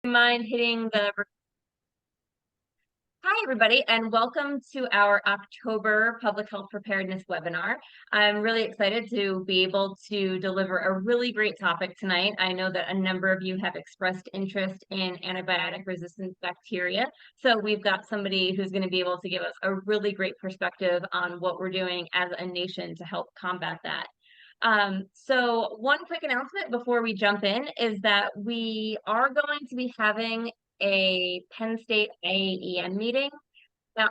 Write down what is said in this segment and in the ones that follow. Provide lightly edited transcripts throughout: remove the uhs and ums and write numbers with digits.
Mind hitting the Hi everybody and welcome to our October Public Health Preparedness webinar. I'm really excited to be able to deliver a really great topic tonight. I know that a number of you have expressed interest in antibiotic resistant bacteria. So we've got somebody who's going to be able to give us a really great perspective on what we're doing as a nation to help combat that. So one quick announcement before we jump in is that we are going to be having a Penn State IAEM meeting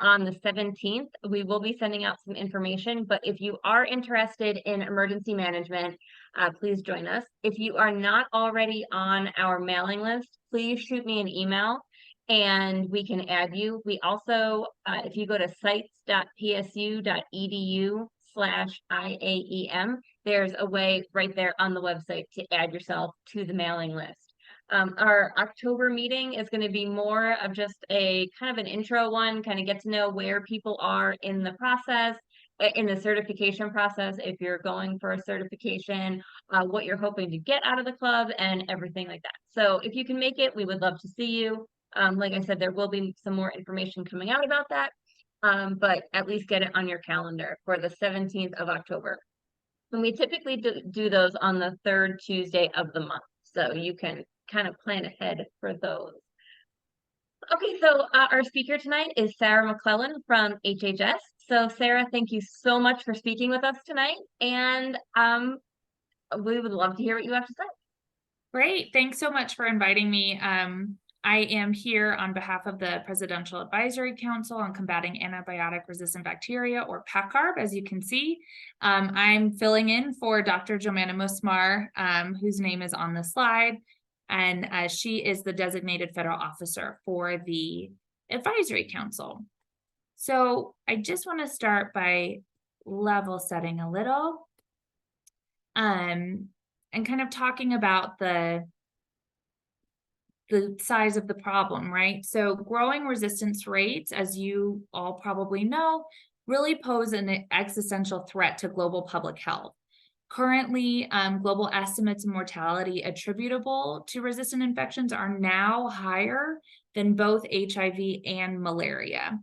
on the 17th. We will be sending out some information, but if you are interested in emergency management, please join us. If you are not already on our mailing list, please shoot me an email and we can add you. We also, if you go to sites.psu.edu/IAEM, there's a way right there on the website to add yourself to the mailing list. Our October meeting is going to be more of just a kind of an intro one, kind of get to know where people are in the process, in the certification process, if you're going for a certification, what you're hoping to get out of the club and everything like that. So if you can make it, we would love to see you. Like I said, there will be some more information coming out about that, but at least get it on your calendar for the 17th of October. And we typically do those on the third Tuesday of the month. So you can kind of plan ahead for those. Okay, so our speaker tonight is Sarah McClelland from HHS. So Sarah, thank you so much for speaking with us tonight. And we would love to hear what you have to say. Great. Thanks so much for inviting me. I am here on behalf of the Presidential Advisory Council on Combating Antibiotic-Resistant Bacteria, or PACCARB, as you can see. I'm filling in for Dr. Jomana Musmar, whose name is on the slide, and she is the designated federal officer for the Advisory Council. So I just want to start by level setting a little, and kind of talking about the size of the problem, right? So growing resistance rates, as you all probably know, really pose an existential threat to global public health. Currently, global estimates of mortality attributable to resistant infections are now higher than both HIV and malaria.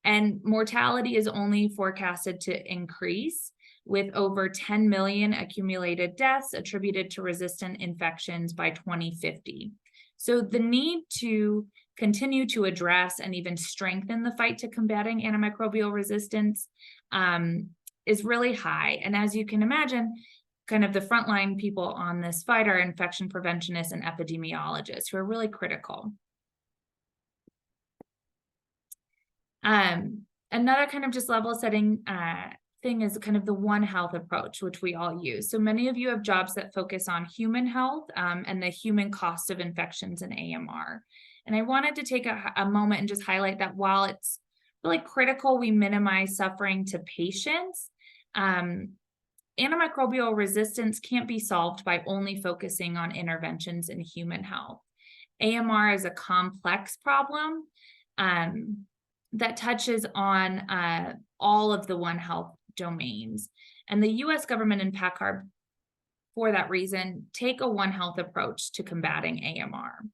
And mortality is only forecasted to increase, with over 10 million accumulated deaths attributed to resistant infections by 2050. So the need to continue to address and even strengthen the fight to combating antimicrobial resistance is really high. And as you can imagine, kind of the frontline people on this fight are infection preventionists and epidemiologists, who are really critical. Another kind of just level setting thing is kind of the One Health approach, which we all use. So many of you have jobs that focus on human health and the human cost of infections in AMR. And I wanted to take a moment and just highlight that while it's really critical we minimize suffering to patients, antimicrobial resistance can't be solved by only focusing on interventions in human health. AMR is a complex problem that touches on all of the One Health domains. And the US government and PACCARB, for that reason, take a One Health approach to combating AMR.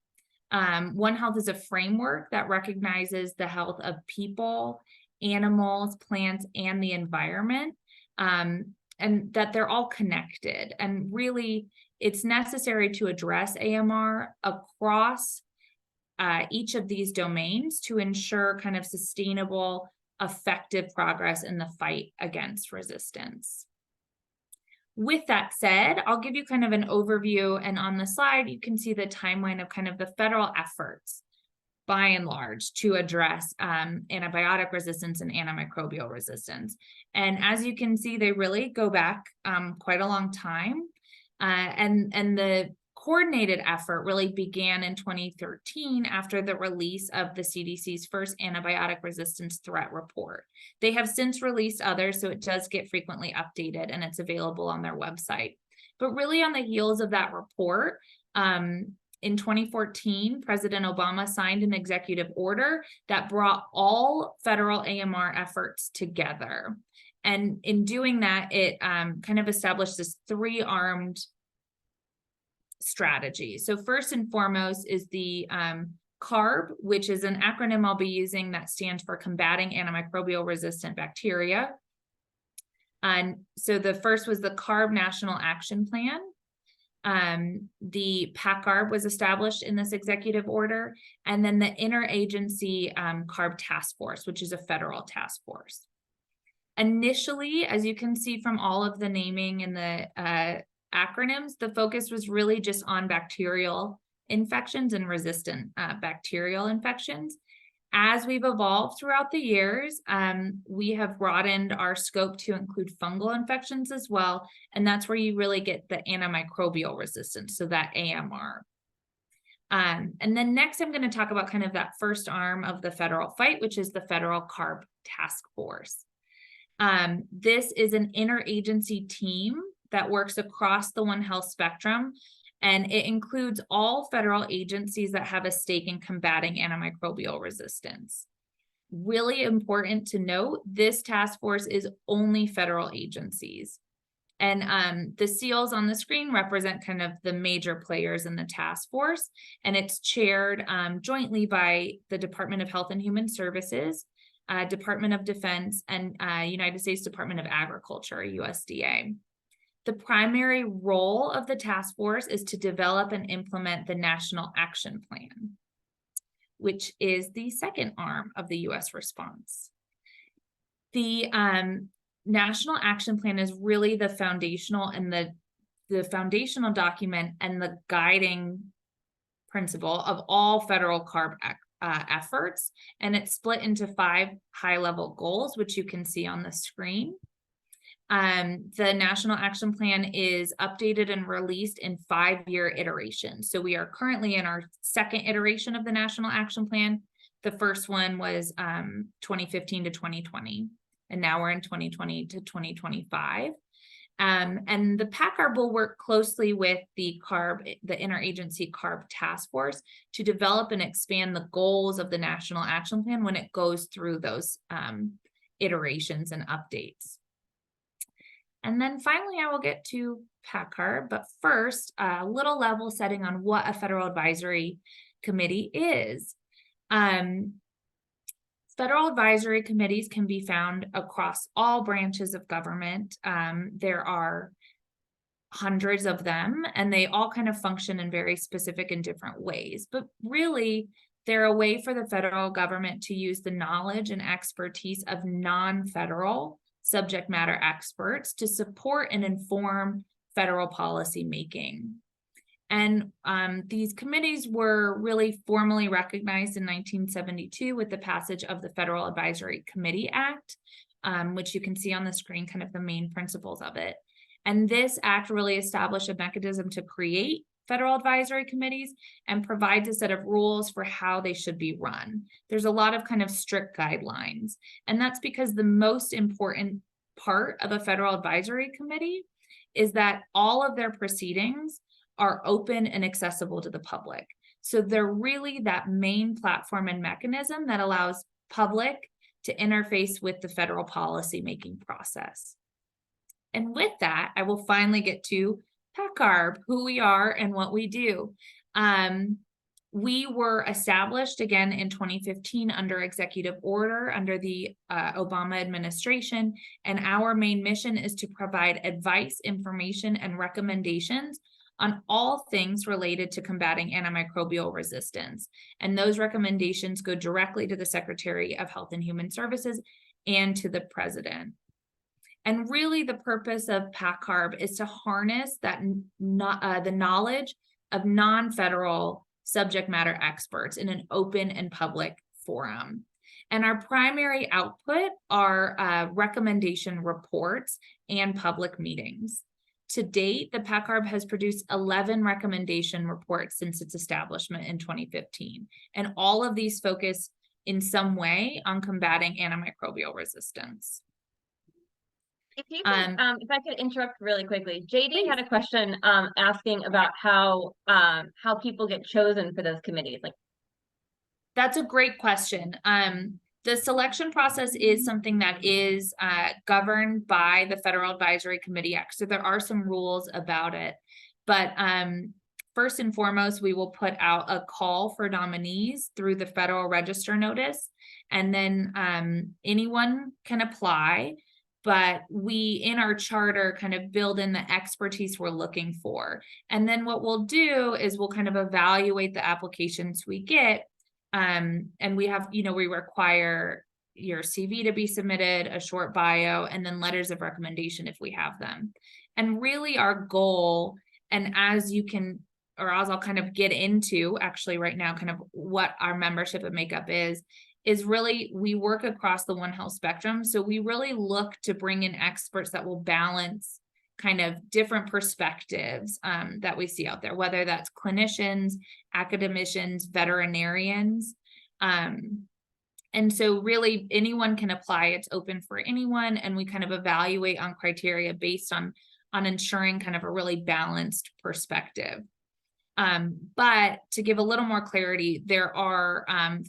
One Health is a framework that recognizes the health of people, animals, plants, and the environment, and that they're all connected. And really, it's necessary to address AMR across each of these domains to ensure kind of sustainable, effective progress in the fight against resistance. With that said, I'll give you kind of an overview, and on the slide, you can see the timeline of kind of the federal efforts, by and large, to address antibiotic resistance and antimicrobial resistance. And as you can see, they really go back quite a long time. And the coordinated effort really began in 2013 after the release of the CDC's first antibiotic resistance threat report. They have since released others, so it does get frequently updated and it's available on their website. But really on the heels of that report, in 2014, President Obama signed an executive order that brought all federal AMR efforts together. And in doing that, it kind of established this three-armed strategy. So first and foremost is the PACCARB, which is an acronym I'll be using that stands for combating antimicrobial resistant bacteria. And so the first was the PACCARB National Action Plan. The PACCARB was established in this executive order, and then the Interagency PACCARB Task Force, which is a federal task force. Initially, as you can see from all of the naming and the acronyms, the focus was really just on bacterial infections and resistant bacterial infections. As we've evolved throughout the years, we have broadened our scope to include fungal infections as well, and that's where you really get the antimicrobial resistance, so that AMR. And then next, I'm going to talk about kind of that first arm of the federal fight, which is the Federal PACCARB Task Force. This is an interagency team that works across the One Health spectrum, and it includes all federal agencies that have a stake in combating antimicrobial resistance. Really important to note, this task force is only federal agencies. And the seals on the screen represent kind of the major players in the task force, and it's chaired jointly by the Department of Health and Human Services, Department of Defense, and United States Department of Agriculture, USDA. The primary role of the task force is to develop and implement the National Action Plan, which is the second arm of the U.S. response. The National Action Plan is really the foundational and the foundational document and the guiding principle of all federal PACCARB efforts, and it's split into 5 high-level goals, which you can see on the screen. The National Action Plan is updated and released in 5-year iterations. So we are currently in our second iteration of the National Action Plan. The first one was 2015 to 2020, and now we're in 2020 to 2025. And the PACCARB will work closely with the Interagency PACCARB Task Force to develop and expand the goals of the National Action Plan when it goes through those iterations and updates. And then finally, I will get to PACCARB, but first, a little level setting on what a Federal Advisory Committee is. Federal advisory committees can be found across all branches of government. There are hundreds of them, and they all kind of function in very specific and different ways. But really, they're a way for the federal government to use the knowledge and expertise of non-federal subject matter experts to support and inform federal policy making. And these committees were really formally recognized in 1972 with the passage of the Federal Advisory Committee Act, which you can see on the screen, kind of the main principles of it. And this act really established a mechanism to create federal advisory committees and provides a set of rules for how they should be run. There's a lot of kind of strict guidelines, and that's because the most important part of a federal advisory committee is that all of their proceedings are open and accessible to the public. So they're really that main platform and mechanism that allows public to interface with the federal policy making process. And with that, I will finally get to PACCARB, who we are and what we do. We were established again in 2015 under executive order under the Obama administration, and our main mission is to provide advice, information, and recommendations on all things related to combating antimicrobial resistance. And those recommendations go directly to the Secretary of Health and Human Services and to the President. And really the purpose of PACCARB is to harness that the knowledge of non-federal subject matter experts in an open and public forum. And our primary output are recommendation reports and public meetings. To date, the PACCARB has produced 11 recommendation reports since its establishment in 2015. And all of these focus in some way on combating antimicrobial resistance. If I could interrupt really quickly, JD had a question asking about how people get chosen for those committees. That's a great question. The selection process is something that is governed by the Federal Advisory Committee Act. So there are some rules about it, but first and foremost, we will put out a call for nominees through the Federal Register notice, and then anyone can apply. But we, in our charter, kind of build in the expertise we're looking for. And then what we'll do is we'll kind of evaluate the applications we get. And we have, we require your CV to be submitted, a short bio, and then letters of recommendation if we have them. And really our goal, and as I'll kind of get into actually right now, kind of what our membership and makeup is really, we work across the One Health spectrum. So we really look to bring in experts that will balance kind of different perspectives that we see out there, whether that's clinicians, academicians, veterinarians. And so really anyone can apply. It's open for anyone. And we kind of evaluate on criteria based on ensuring kind of a really balanced perspective. But to give a little more clarity, there are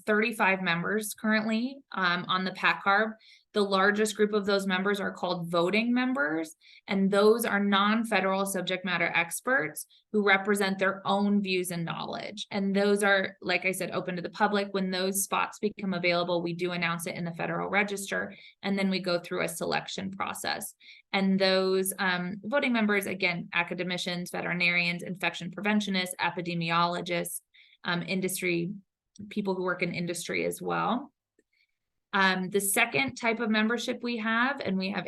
35 members currently on the PACCARB. The largest group of those members are called voting members, and those are non-federal subject matter experts who represent their own views and knowledge. And those are, like I said, open to the public. When those spots become available, we do announce it in the Federal Register, and then we go through a selection process. And those voting members, again, academicians, veterinarians, infection preventionists, epidemiologists, industry, people who work in industry as well. The second type of membership we have, and we have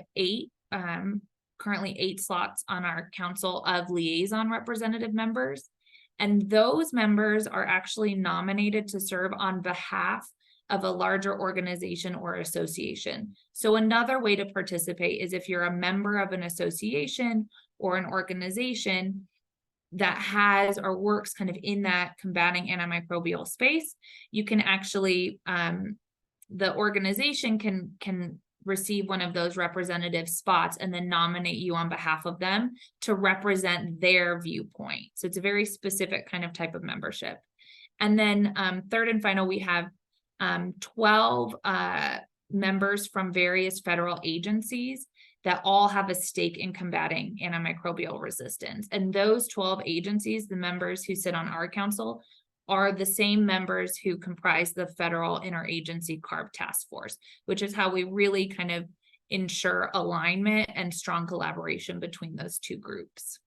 currently 8 slots on our council of liaison representative members. And those members are actually nominated to serve on behalf of a larger organization or association. So another way to participate is if you're a member of an association or an organization that has or works kind of in that combating antimicrobial space, you can actually, the organization can receive one of those representative spots and then nominate you on behalf of them to represent their viewpoint. So it's a very specific kind of type of membership. And then third and final, we have 12 members from various federal agencies that all have a stake in combating antimicrobial resistance. And those 12 agencies, the members who sit on our council, are the same members who comprise the federal interagency PACCARB task force, which is how we really kind of ensure alignment and strong collaboration between those two groups.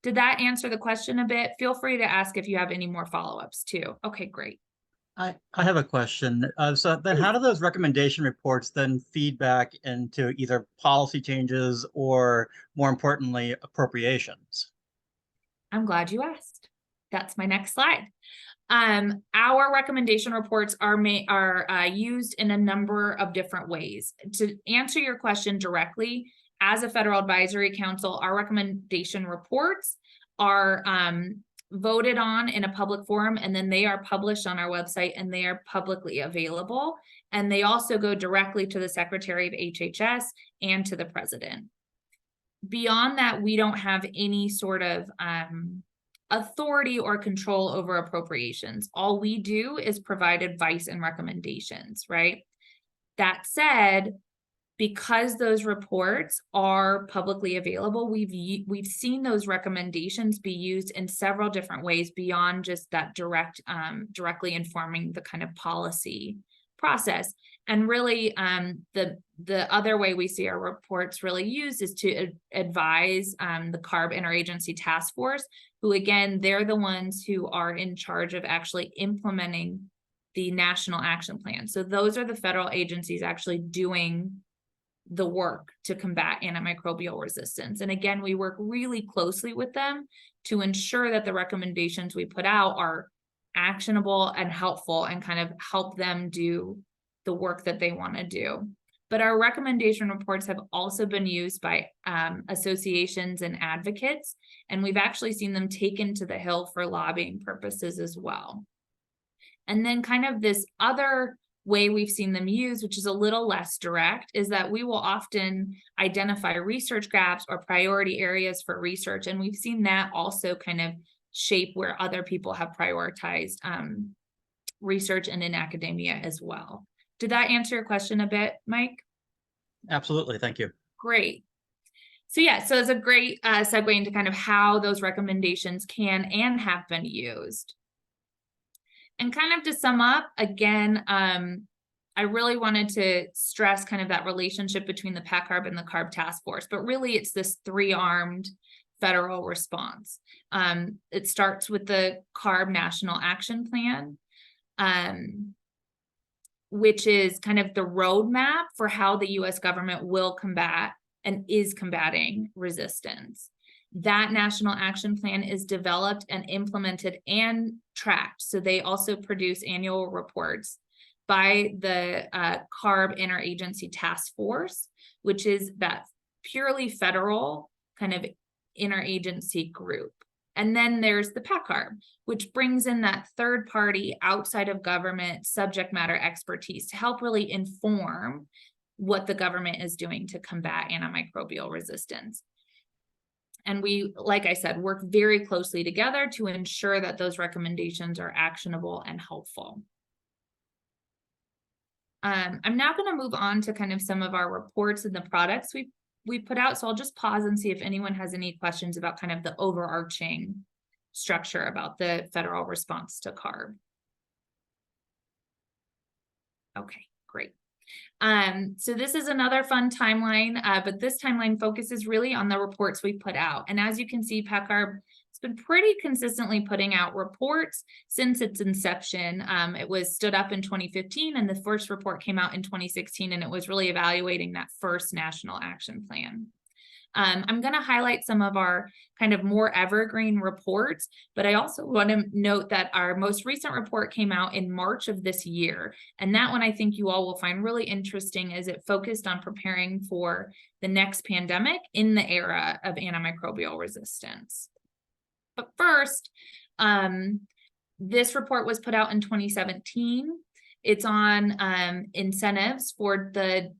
Did that answer the question a bit? Feel free to ask if you have any more follow-ups too. Okay, great. I have a question. So then how do those recommendation reports then feed back into either policy changes or, more importantly, appropriations? I'm glad you asked. That's my next slide. Our recommendation reports are used in a number of different ways. To answer your question directly, as a federal advisory council, our recommendation reports are voted on in a public forum, and then they are published on our website and they are publicly available. And they also go directly to the Secretary of HHS and to the President. Beyond that, we don't have any sort of authority or control over appropriations. All we do is provide advice and recommendations, right? That said, because those reports are publicly available, we've seen those recommendations be used in several different ways beyond just that directly informing the kind of policy process. And really, the other way we see our reports really used is to advise the PACCARB interagency task force, who again, they're the ones who are in charge of actually implementing the national action plan. So those are the federal agencies actually doing the work to combat antimicrobial resistance. And again, we work really closely with them to ensure that the recommendations we put out are actionable and helpful and kind of help them do the work that they want to do. But our recommendation reports have also been used by associations and advocates, and we've actually seen them taken to the Hill for lobbying purposes as well. And then kind of this other way we've seen them used, which is a little less direct, is that we will often identify research gaps or priority areas for research. And we've seen that also kind of shape where other people have prioritized research and in academia as well. Did that answer your question a bit, Mike? Absolutely. Thank you. Great. So yeah, so it's a great segue into kind of how those recommendations can and have been used. And kind of to sum up, again, I really wanted to stress kind of that relationship between the PACCARB and the CARB task force, but really it's this three-armed federal response. It starts with the CARB National Action Plan, which is kind of the roadmap for how the US government will combat and is combating resistance. That National Action Plan is developed and implemented and tracked. So they also produce annual reports by the CARB Interagency Task Force, which is that purely federal kind of interagency group. And then there's the PACCARB, which brings in that third party outside of government subject matter expertise to help really inform what the government is doing to combat antimicrobial resistance. And we, like I said, work very closely together to ensure that those recommendations are actionable and helpful. I'm now going to move on to kind of some of our reports and the products we put out. So I'll just pause and see if anyone has any questions about kind of the overarching structure about the federal response to CARB. Okay, great. So this is another fun timeline, but this timeline focuses really on the reports we put out. And as you can see, PACCARB has been pretty consistently putting out reports since its inception. It was stood up in 2015, and the first report came out in 2016, and it was really evaluating that first National Action Plan. I'm going to highlight some of our kind of more evergreen reports, but I also want to note that our most recent report came out in March of this year. And that one I think you all will find really interesting as it focused on preparing for the next pandemic in the era of antimicrobial resistance. But first, this report was put out in 2017. It's on incentives for the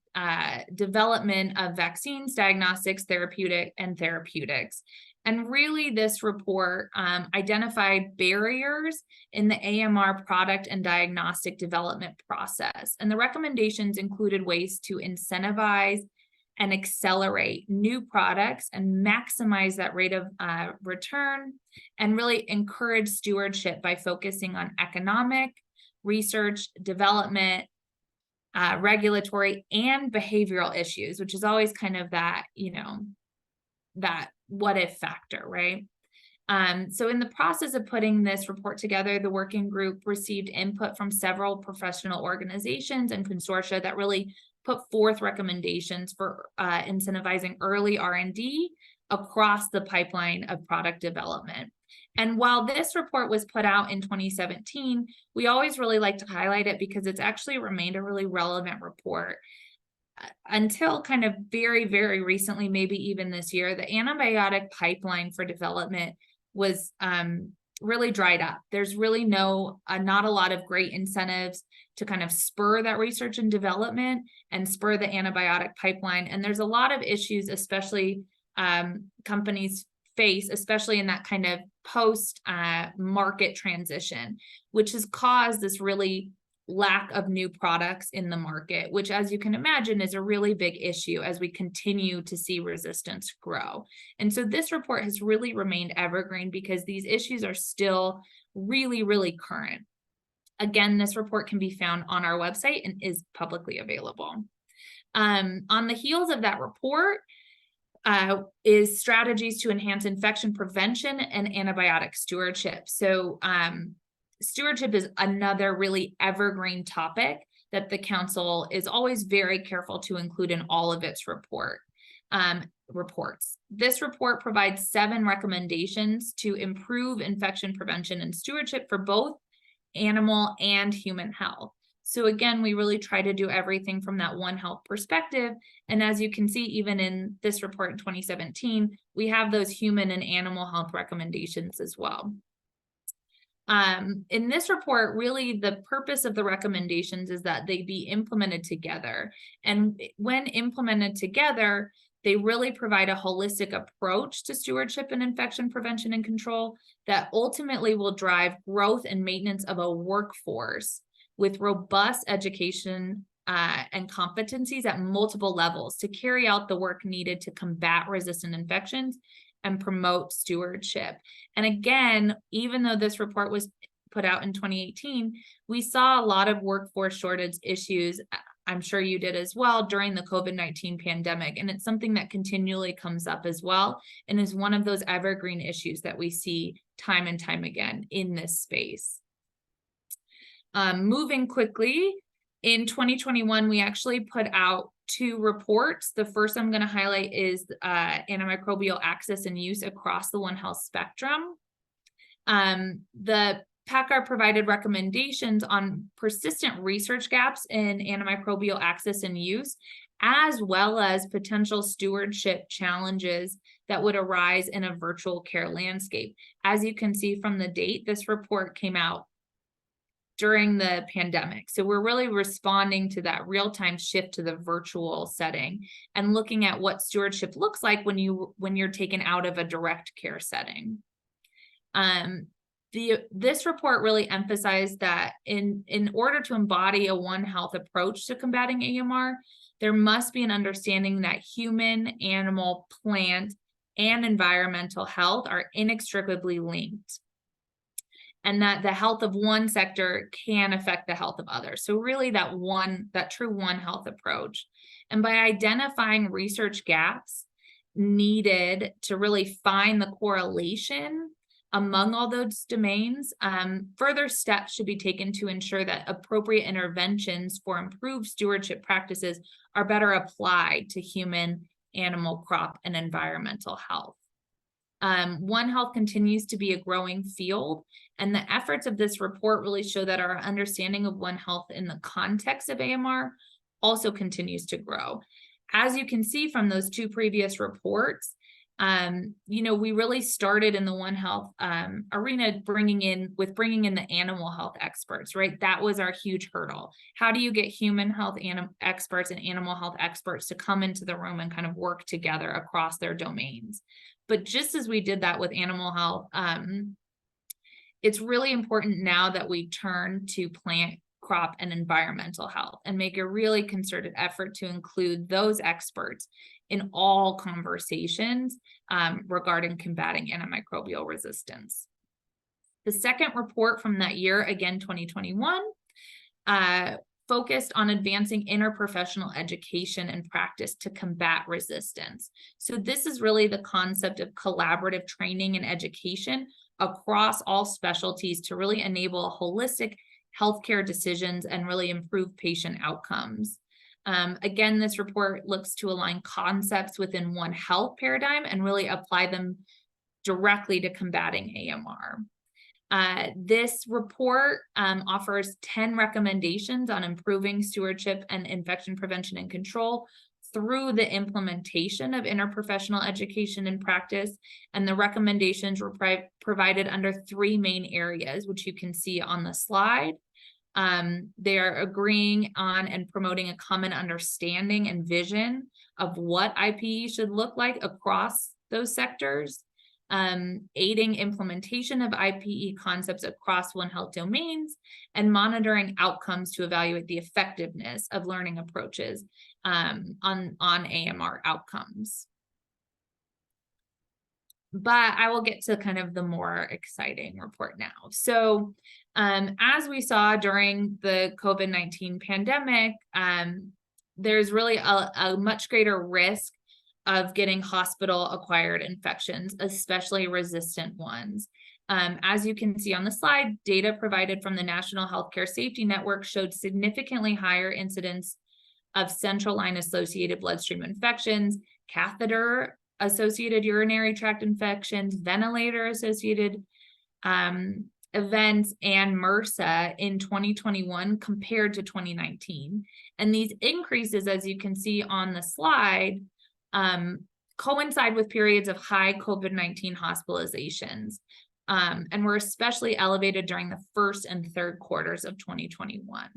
development of vaccines, diagnostics, therapeutics. And really this report identified barriers in the AMR product and diagnostic development process. And the recommendations included ways to incentivize and accelerate new products and maximize that rate of return, and really encourage stewardship by focusing on economic, research, development, regulatory, and behavioral issues, which is always kind of that, that what if factor, right? So in the process of putting this report together, the working group received input from several professional organizations and consortia that really put forth recommendations for incentivizing early R&D across the pipeline of product development. And while this report was put out in 2017, we always really like to highlight it because it's actually remained a really relevant report. Until kind of very, very recently, maybe even this year, the antibiotic pipeline for development was really dried up. There's really not a lot of great incentives to kind of spur that research and development and spur the antibiotic pipeline. And there's a lot of issues, especially companies face, especially in that kind of post market transition, which has caused this really lack of new products in the market, which, as you can imagine, is a really big issue as we continue to see resistance grow. And so this report has really remained evergreen because these issues are still really, really current. Again, this report can be found on our website and is publicly available. On the heels of that report is strategies to enhance infection prevention and antibiotic stewardship. So stewardship is another really evergreen topic that the council is always very careful to include in all of its reports. This report provides 7 recommendations to improve infection prevention and stewardship for both animal and human health. So again, we really try to do everything from that One Health perspective. And as you can see, even in this report in 2017, we have those human and animal health recommendations as well. In this report, really the purpose of the recommendations is that they be implemented together. And when implemented together, they really provide a holistic approach to stewardship and infection prevention and control that ultimately will drive growth and maintenance of a workforce with robust education and competencies at multiple levels to carry out the work needed to combat resistant infections and promote stewardship. And again, even though this report was put out in 2018, we saw a lot of workforce shortage issues. I'm sure you did as well during the COVID-19 pandemic. And it's something that continually comes up as well, and is one of those evergreen issues that we see time and time again in this space. Moving quickly, in 2021, we actually put out 2 reports. The first I'm going to highlight is antimicrobial access and use across the One Health spectrum. The PACCARB provided recommendations on persistent research gaps in antimicrobial access and use, as well as potential stewardship challenges that would arise in a virtual care landscape. As you can see from the date, this report came out during the pandemic. So we're really responding to that real-time shift to the virtual setting and looking at what stewardship looks like when you're taken out of a direct care setting. This report really emphasized that in order to embody a One Health approach to combating AMR, there must be an understanding that human, animal, plant, and environmental health are inextricably linked, and that the health of one sector can affect the health of others. So really that true One Health approach. And by identifying research gaps needed to really find the correlation among all those domains, further steps should be taken to ensure that appropriate interventions for improved stewardship practices are better applied to human, animal, crop, and environmental health. One Health continues to be a growing field, and the efforts of this report really show that our understanding of One Health in the context of AMR also continues to grow. As you can see from those 2 previous reports, we really started in the One Health arena bringing in the animal health experts, right? That was our huge hurdle. How do you get human health experts and animal health experts to come into the room and kind of work together across their domains? But just as we did that with animal health, it's really important now that we turn to plant, crop, and environmental health and make a really concerted effort to include those experts in all conversations regarding combating antimicrobial resistance. The second report from that year, again, 2021, focused on advancing interprofessional education and practice to combat resistance. So this is really the concept of collaborative training and education across all specialties to really enable holistic healthcare decisions and really improve patient outcomes. Again, this report looks to align concepts within One Health paradigm and really apply them directly to combating AMR. This report offers 10 recommendations on improving stewardship and infection prevention and control through the implementation of interprofessional education and practice. And the recommendations were provided under 3 main areas, which you can see on the slide. They are agreeing on and promoting a common understanding and vision of what IPE should look like across those sectors, aiding implementation of IPE concepts across One Health domains, and monitoring outcomes to evaluate the effectiveness of learning approaches on AMR outcomes. But I will get to kind of the more exciting report now. So as we saw during the COVID-19 pandemic, there's really a much greater risk of getting hospital-acquired infections, especially resistant ones. As you can see on the slide, data provided from the National Healthcare Safety Network showed significantly higher incidence of central line-associated bloodstream infections, catheter-associated urinary tract infections, ventilator-associated events, and MRSA in 2021 compared to 2019. And these increases, as you can see on the slide, coincide with periods of high COVID-19 hospitalizations, and were especially elevated during the first and third quarters of 2021.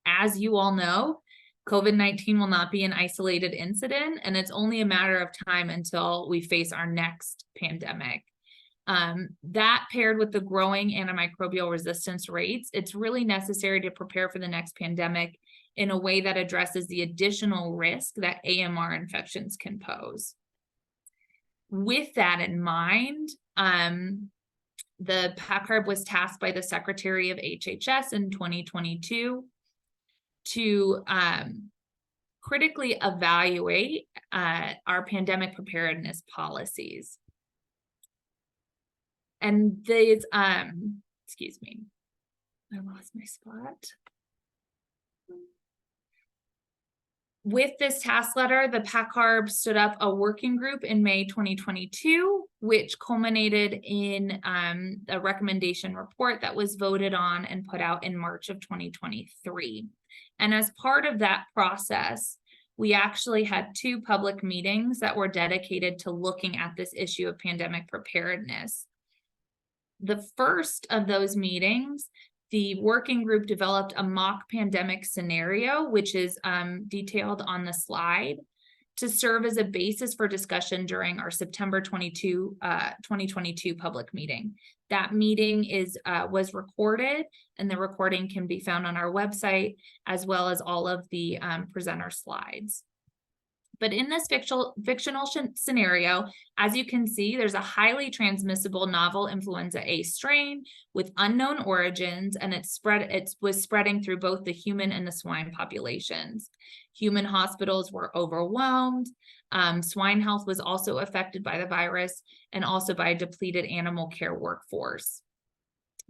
As you all know, COVID-19 will not be an isolated incident, and it's only a matter of time until we face our next pandemic. That paired with the growing antimicrobial resistance rates, it's really necessary to prepare for the next pandemic in a way that addresses the additional risk that AMR infections can pose. With that in mind, the PACCARB was tasked by the Secretary of HHS in 2022 to critically evaluate our pandemic preparedness policies. And these, excuse me, I lost my spot. With this task letter, the PACCARB stood up a working group in May 2022, which culminated in a recommendation report that was voted on and put out in March of 2023. And as part of that process, we actually had 2 public meetings that were dedicated to looking at this issue of pandemic preparedness. The first of those meetings, the working group developed a mock pandemic scenario, which is detailed on the slide, to serve as a basis for discussion during our September 2022 public meeting. That meeting was recorded, and the recording can be found on our website, as well as all of the presenter slides. But in this fictional scenario, as you can see, there's a highly transmissible novel influenza A strain with unknown origins, and it was spreading through both the human and the swine populations. Human hospitals were overwhelmed. Swine health was also affected by the virus, and also by a depleted animal care workforce.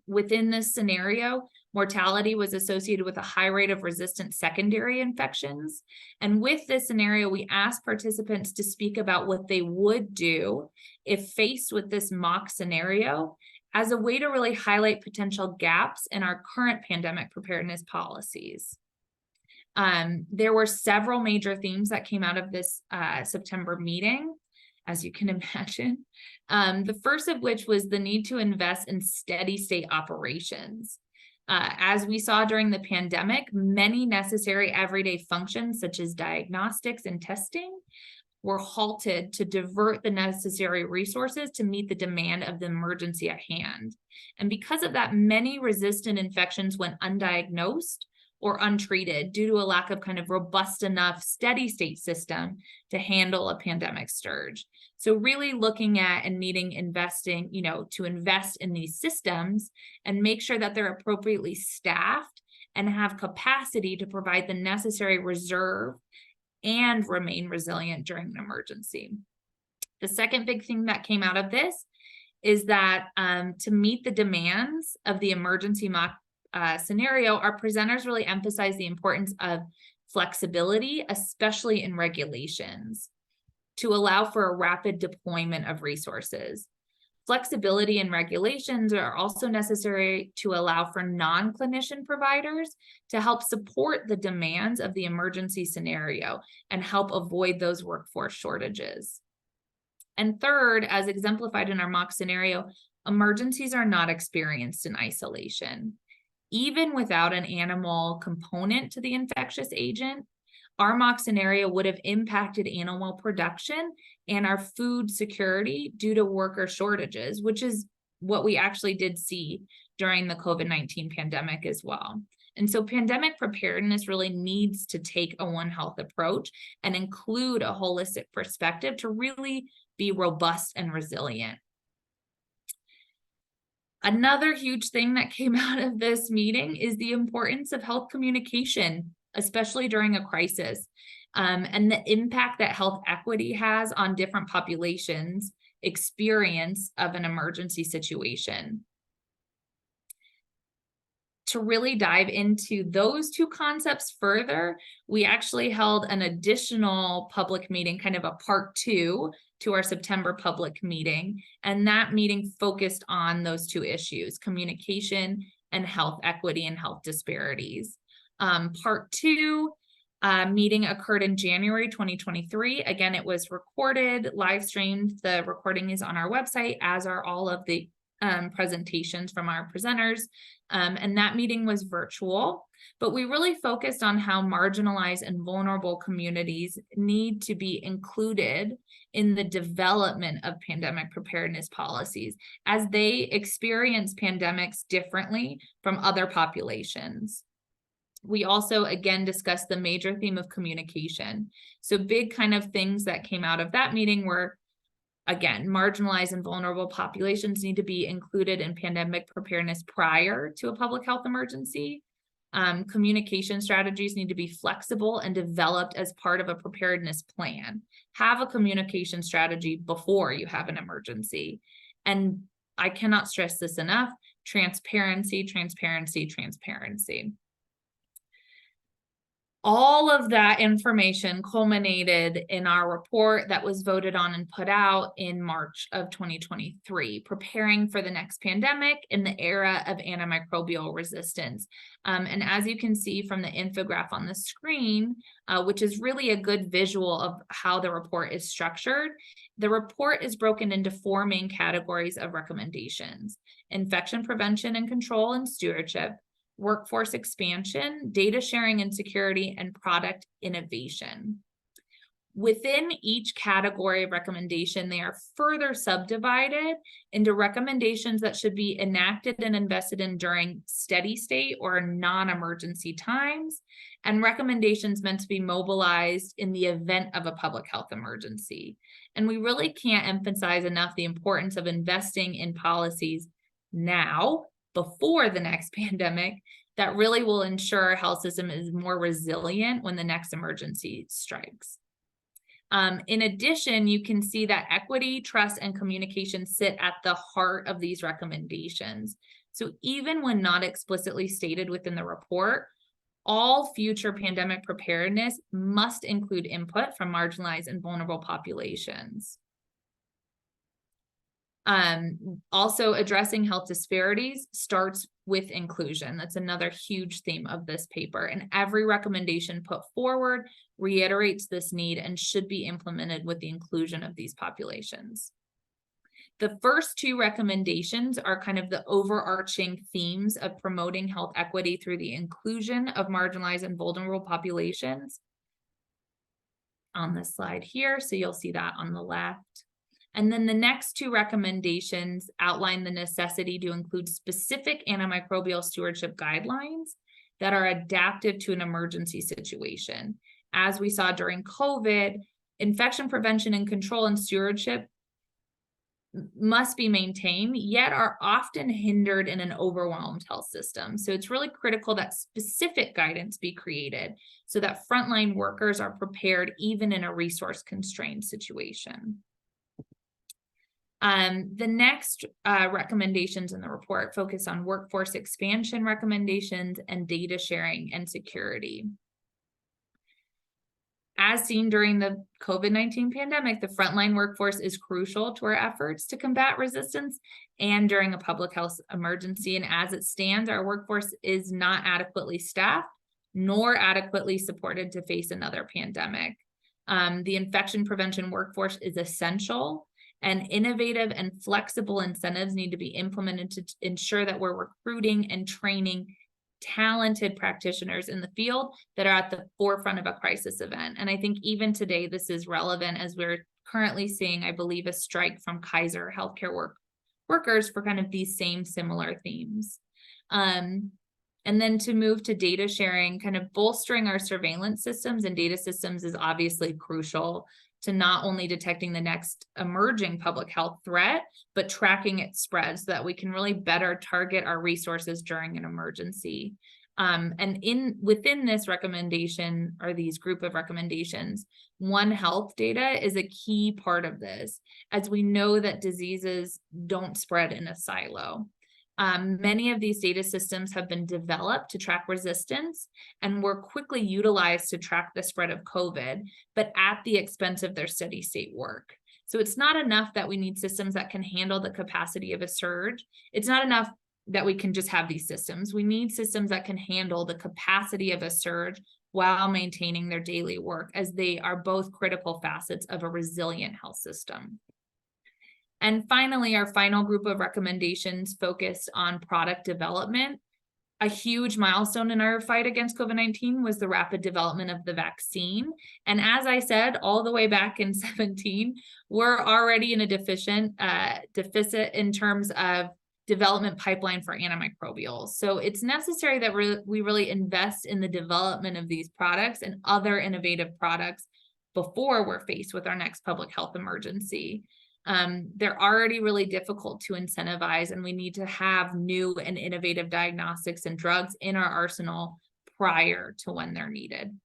Within this scenario, mortality was associated with a high rate of resistant secondary infections. And with this scenario, we asked participants to speak about what they would do if faced with this mock scenario, as a way to really highlight potential gaps in our current pandemic preparedness policies. There were several major themes that came out of this September meeting, as you can imagine. The first of which was the need to invest in steady state operations. As we saw during the pandemic, many necessary everyday functions such as diagnostics and testing were halted to divert the necessary resources to meet the demand of the emergency at hand. And because of that, many resistant infections went undiagnosed or untreated due to a lack of kind of robust enough steady state system to handle a pandemic surge. So really looking at and needing investing, to invest in these systems and make sure that they're appropriately staffed and have capacity to provide the necessary reserve and remain resilient during an emergency. The second big thing that came out of this is that to meet the demands of the emergency mock scenario, our presenters really emphasize the importance of flexibility, especially in regulations, to allow for a rapid deployment of resources. Flexibility in regulations are also necessary to allow for non-clinician providers to help support the demands of the emergency scenario and help avoid those workforce shortages. And third, as exemplified in our mock scenario, emergencies are not experienced in isolation. Even without an animal component to the infectious agent, our mock scenario would have impacted animal production and our food security due to worker shortages, which is what we actually did see during the COVID-19 pandemic as well. And so pandemic preparedness really needs to take a One Health approach and include a holistic perspective to really be robust and resilient. Another huge thing that came out of this meeting is the importance of health communication, especially during a crisis, and the impact that health equity has on different populations' experience of an emergency situation. To really dive into those 2 concepts further, we actually held an additional public meeting, kind of a part 2 to our September public meeting. And that meeting focused on those 2 issues, communication and health equity and health disparities. Part 2 meeting occurred in January 2023. Again, it was recorded, live streamed. The recording is on our website, as are all of the presentations from our presenters. And that meeting was virtual, but we really focused on how marginalized and vulnerable communities need to be included in the development of pandemic preparedness policies, as they experience pandemics differently from other populations. We also, again, discussed the major theme of communication. So big kind of things that came out of that meeting were, again, marginalized and vulnerable populations need to be included in pandemic preparedness prior to a public health emergency. Communication strategies need to be flexible and developed as part of a preparedness plan. Have a communication strategy before you have an emergency. And I cannot stress this enough: transparency, transparency, transparency. All of that information culminated in our report that was voted on and put out in March of 2023, Preparing for the Next Pandemic in the Era of Antimicrobial Resistance. And as you can see from the infographic on the screen, which is really a good visual of how the report is structured, the report is broken into 4 main categories of recommendations: infection prevention and control and stewardship, workforce expansion, data sharing and security, and product innovation. Within each category of recommendation, they are further subdivided into recommendations that should be enacted and invested in during steady state or non-emergency times, and recommendations meant to be mobilized in the event of a public health emergency. And we really can't emphasize enough the importance of investing in policies now, before the next pandemic, that really will ensure our health system is more resilient when the next emergency strikes. In addition, you can see that equity, trust, and communication sit at the heart of these recommendations. So even when not explicitly stated within the report, all future pandemic preparedness must include input from marginalized and vulnerable populations. Also, addressing health disparities starts with inclusion. That's another huge theme of this paper, and every recommendation put forward reiterates this need and should be implemented with the inclusion of these populations. The first 2 recommendations are kind of the overarching themes of promoting health equity through the inclusion of marginalized and vulnerable populations on this slide here. So you'll see that on the left. And then the next 2 recommendations outline the necessity to include specific antimicrobial stewardship guidelines that are adaptive to an emergency situation. As we saw during COVID, infection prevention and control and stewardship must be maintained, yet are often hindered in an overwhelmed health system. So it's really critical that specific guidance be created so that frontline workers are prepared even in a resource-constrained situation. The next recommendations in the report focus on workforce expansion recommendations and data sharing and security. As seen during the COVID-19 pandemic, the frontline workforce is crucial to our efforts to combat resistance and during a public health emergency. And as it stands, our workforce is not adequately staffed nor adequately supported to face another pandemic. The infection prevention workforce is essential, and innovative and flexible incentives need to be implemented to ensure that we're recruiting and training talented practitioners in the field that are at the forefront of a crisis event. And I think even today, this is relevant as we're currently seeing, I believe, a strike from Kaiser healthcare workers for kind of these same similar themes. And then to move to data sharing, kind of bolstering our surveillance systems and data systems is obviously crucial to not only detecting the next emerging public health threat, but tracking its spread so that we can really better target our resources during an emergency. And within this recommendation, or these group of recommendations, One Health data is a key part of this, as we know that diseases don't spread in a silo. Many of these data systems have been developed to track resistance and were quickly utilized to track the spread of COVID, but at the expense of their steady state work. So it's not enough that we need systems that can handle the capacity of a surge. It's not enough that we can just have these systems. We need systems that can handle the capacity of a surge while maintaining their daily work, as they are both critical facets of a resilient health system. And finally, our final group of recommendations focused on product development. A huge milestone in our fight against COVID-19 was the rapid development of the vaccine. And as I said, all the way back in 2017, we're already in a deficit in terms of development pipeline for antimicrobials. So it's necessary that we really invest in the development of these products and other innovative products before we're faced with our next public health emergency. They're already really difficult to incentivize, and we need to have new and innovative diagnostics and drugs in our arsenal prior to when they're needed.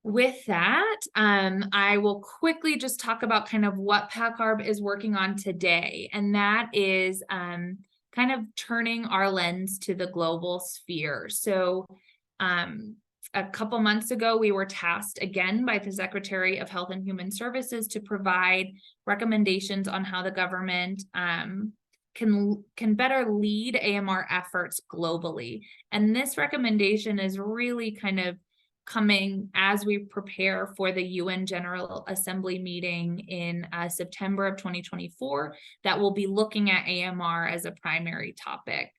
With that, I will quickly just talk about kind of what PACCARB is working on today, and that is kind of turning our lens to the global sphere. So a couple months ago, we were tasked again by the Secretary of Health and Human Services to provide recommendations on how the government can better lead AMR efforts globally. And this recommendation is really kind of coming as we prepare for the UN General Assembly meeting in September of 2024 that will be looking at AMR as a primary topic.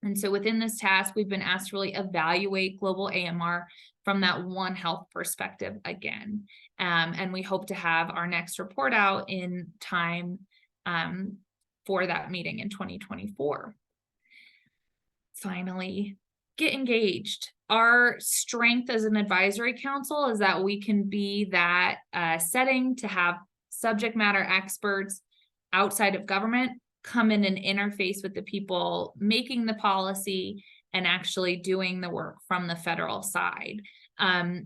And so within this task, we've been asked to really evaluate global AMR from that One Health perspective again. And we hope to have our next report out in time for that meeting in 2024. Finally, get engaged. Our strength as an advisory council is that we can be that setting to have subject matter experts outside of government come in and interface with the people making the policy and actually doing the work from the federal side.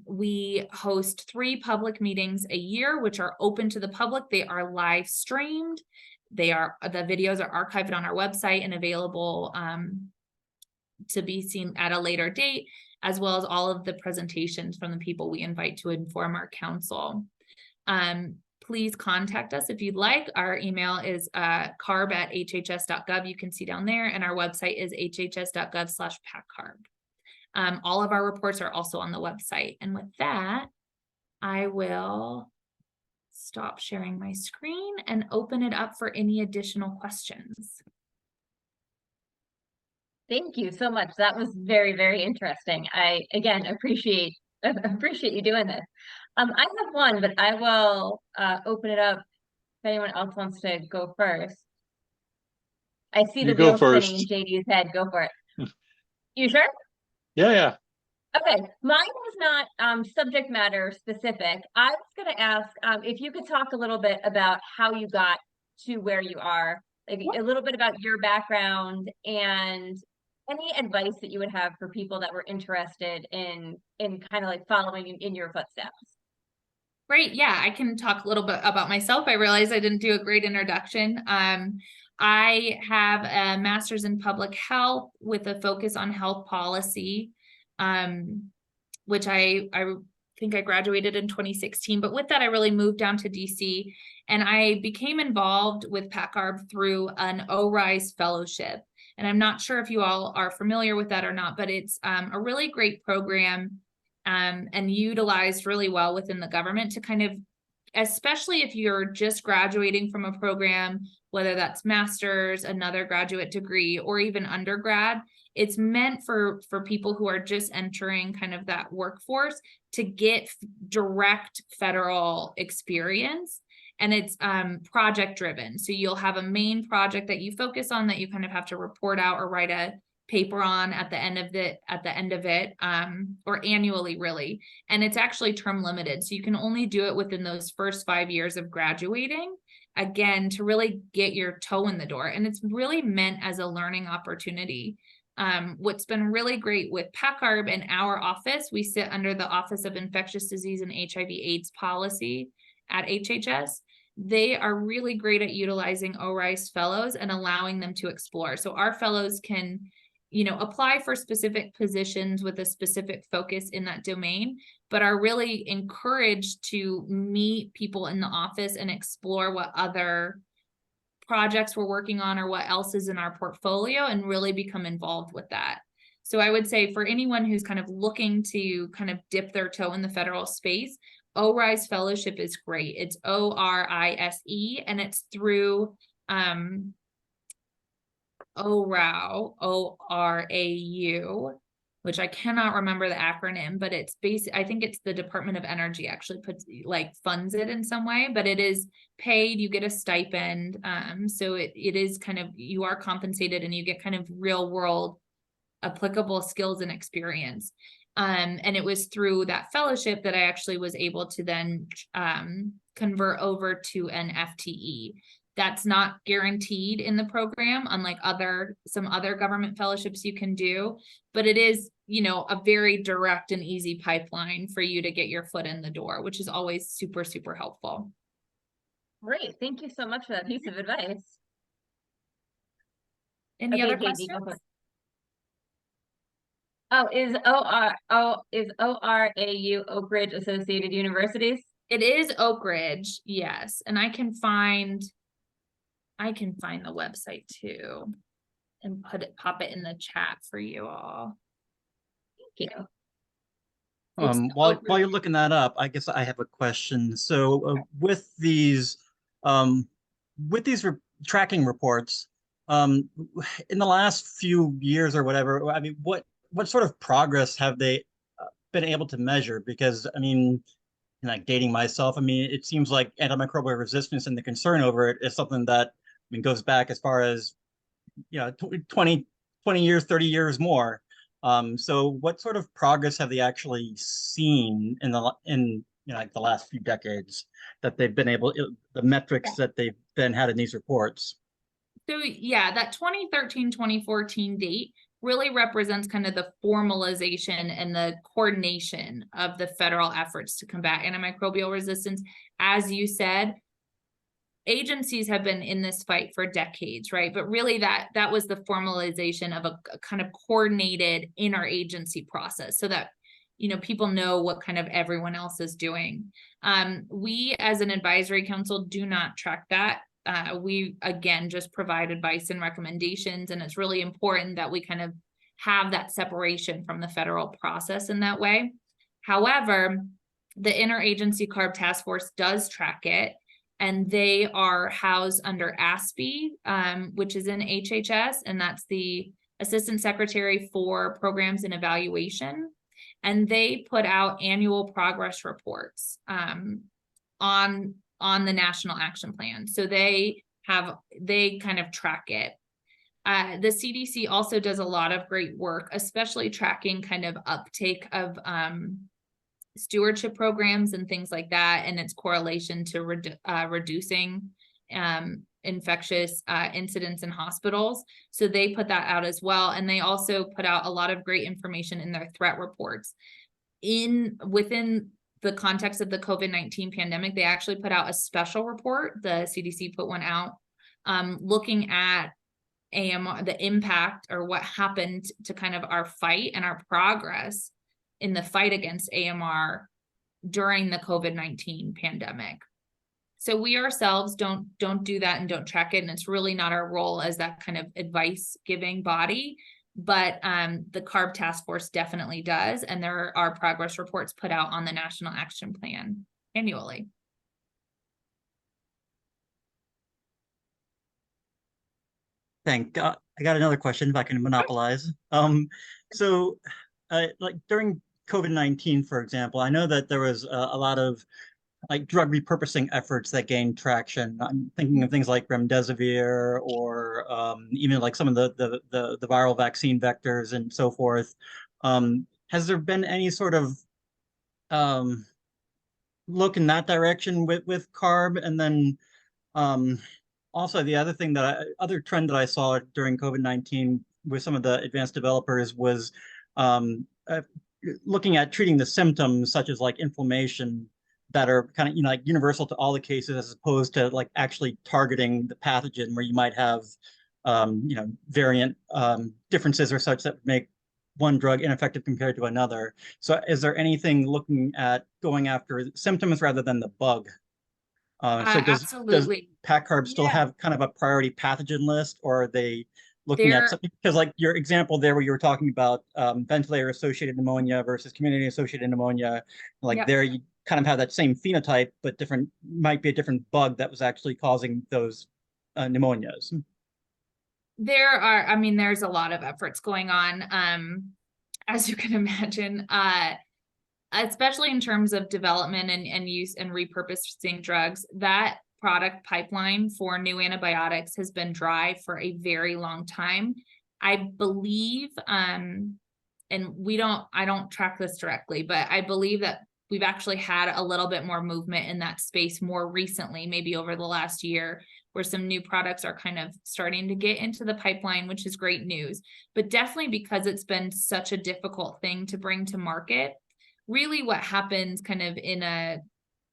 We host 3 public meetings a year, which are open to the public. They are live streamed. The videos are archived on our website and available to be seen at a later date, as well as all of the presentations from the people we invite to inform our council. Please contact us if you'd like. Our email is carb@hhs.gov. You can see down there, and our website is hhs.gov/PACCARB. All of our reports are also on the website. And with that, I will stop sharing my screen and open it up for any additional questions. Thank you so much. That was very, very interesting. I, again, appreciate you doing this. I have one, but I will open it up if anyone else wants to go first. I see the wheel spinning in JD's head. Go for it. You sure? Yeah. Okay, mine was not subject matter specific. I was going to ask if you could talk a little bit about how you got to where you are, like a little bit about your background and any advice that you would have for people that were interested in kind of like following in your footsteps. Great. Yeah, I can talk a little bit about myself. I realized I didn't do a great introduction. I have a master's in public health with a focus on health policy, which I think I graduated in 2016. But with that, I really moved down to DC, and I became involved with PACCARB through an OASH fellowship. And I'm not sure if you all are familiar with that or not, but it's a really great program and utilized really well within the government to kind of, especially if you're just graduating from a program, whether that's master's, another graduate degree, or even undergrad, it's meant for people who are just entering kind of that workforce to get direct federal experience. And it's project driven. So you'll have a main project that you focus on that you kind of have to report out or write a paper on at the end of it, or annually really. And it's actually term limited. So you can only do it within those first 5 years of graduating, again, to really get your toe in the door. And it's really meant as a learning opportunity. What's been really great with PACCARB in our office, we sit under the Office of Infectious Disease and HIV/AIDS Policy at HHS. They are really great at utilizing OASH fellows and allowing them to explore. So our fellows can, apply for specific positions with a specific focus in that domain, but are really encouraged to meet people in the office and explore what other projects we're working on or what else is in our portfolio and really become involved with that. So I would say for anyone who's kind of looking to kind of dip their toe in the federal space, ORISE fellowship is great. It's ORISE, and it's through ORAU, which I cannot remember the acronym, but it's I think it's the Department of Energy actually funds it in some way, but it is paid, you get a stipend. So it is kind of, you are compensated and you get kind of real world applicable skills and experience. And it was through that fellowship that I actually was able to then convert over to an FTE. That's not guaranteed in the program, unlike some other government fellowships you can do, but it is, a very direct and easy pipeline for you to get your foot in the door, which is always super, super helpful. Great. Thank you so much for that piece of advice. Any other Katie, questions? Is ORAU Oak Ridge Associated Universities? It is Oak Ridge, yes. And I can find the website too and pop it in the chat for you all. Thank you. While you're looking that up, I guess I have a question. So with these tracking reports, in the last few years or whatever, I mean, what sort of progress have they been able to measure? Because I mean, like dating myself, I mean, it seems like antimicrobial resistance and the concern over it is something that goes back as far as 20 years, 30 years more. So what sort of progress have they actually seen in like the last few decades that they've been able, the metrics that they've then had in these reports? So yeah, that 2013, 2014 date really represents kind of the formalization and the coordination of the federal efforts to combat antimicrobial resistance. As you said, agencies have been in this fight for decades, right? But really that was the formalization of a kind of coordinated interagency process so that, people know what kind of everyone else is doing. We as an advisory council do not track that. We, again, just provide advice and recommendations, and it's really important that we kind of have that separation from the federal process in that way. However, the Interagency CARB Task Force does track it, and they are housed under ASPE, which is in HHS, and that's the Assistant Secretary for Programs and Evaluation. And they put out annual progress reports on the National Action Plan. So they kind of track it. The CDC also does a lot of great work, especially tracking kind of uptake of stewardship programs and things like that, and its correlation to reducing infectious incidents in hospitals. So they put that out as well. And they also put out a lot of great information in their threat reports. Within the context of the COVID-19 pandemic, they actually put out a special report. The CDC put one out looking at AMR, the impact or what happened to kind of our fight and our progress in the fight against AMR during the COVID-19 pandemic. So we ourselves don't do that and don't track it. And it's really not our role as that kind of advice giving body, but the CARB Task Force definitely does. And there are progress reports put out on the National Action Plan annually. I got another question if I can monopolize. So like during COVID-19, for example, I know that there was a lot of like drug repurposing efforts that gained traction. I'm thinking of things like remdesivir or even like some of the viral vaccine vectors and so forth. Has there been any sort of look in that direction with CARB? And then also the other thing other trend that I saw during COVID-19 with some of the advanced developers was looking at treating the symptoms such as like inflammation that are kind of like universal to all the cases, as opposed to like actually targeting the pathogen where you might have variant differences or such that would make one drug ineffective compared to another. So is there anything looking at going after symptoms rather than the bug? So does PACCARB still have kind of a priority pathogen list, or are they looking at something? Because like your example there where you were talking about ventilator associated pneumonia versus community associated pneumonia, like there kind of have that same phenotype, but might be a different bug that was actually causing those pneumonias? There's a lot of efforts going on, as you can imagine, especially in terms of development and use and repurposing drugs. That product pipeline for new antibiotics has been dry for a very long time. I believe, and I don't track this directly, but I believe that we've actually had a little bit more movement in that space more recently, maybe over the last year, where some new products are kind of starting to get into the pipeline, which is great news. But definitely because it's been such a difficult thing to bring to market, really what happens kind of in a